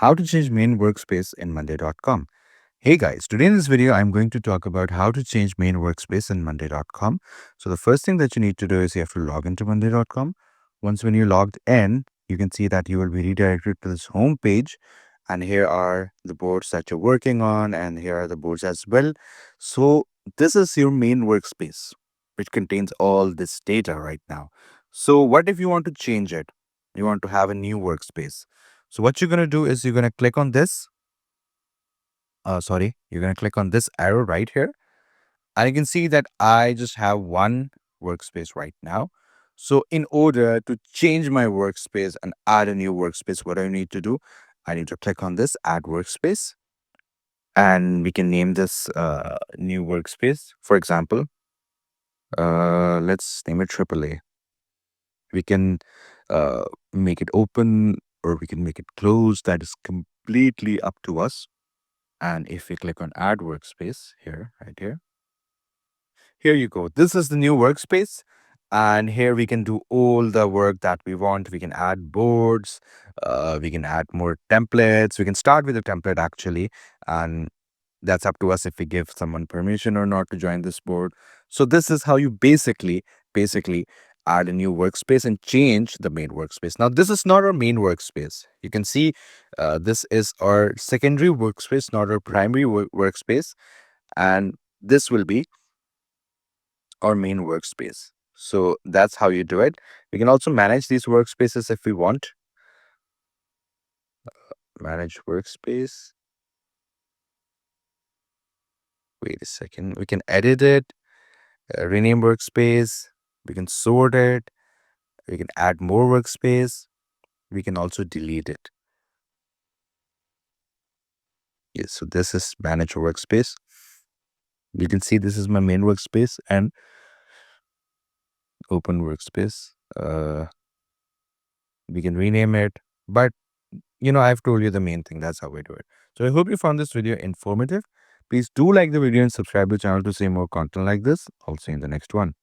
How to change main workspace in monday.com. Hey guys, today in this video, I'm going to talk about how to change main workspace in monday.com. So the first thing that you need to do is you have to log into monday.com. Once when you're logged in, you can see that you will be redirected to this home page. And here are the boards that you're working on, and here are the boards as well. So this is your main workspace, which contains all this data right now. So what if you want to change it? You want to have a new workspace. So what you're going to do is you're going to click on this. You're going to click on this arrow right here. And you can see that I just have one workspace right now. So in order to change my workspace and add a new workspace, what do I need to do? I need to click on this add workspace. And we can name this new workspace. For example, let's name it AAA. We can make it open or we can make it closed. That is completely up to us. And if we click on add workspace here, right here you go. This is the new workspace. And here we can do all the work that we want. We can add boards. We can add more templates. We can start with a template actually. And that's up to us if we give someone permission or not to join this board. So this is how you basically add a new workspace and change the main workspace. Now, this is not our main workspace. You can see this is our secondary workspace, not our primary workspace. And this will be our main workspace. So that's how you do it. We can also manage these workspaces if we want. Manage workspace. Wait a second. We can edit it, rename workspace. We can sort it. We can add more workspace. We can also delete it. Yes, so this is manage workspace. You can see this is my main workspace and open workspace. We can rename it, but I've told you the main thing. That's how we do it. So I hope you found this video informative. Please do like the video and subscribe to the channel to see more content like this. I'll see you in the next one.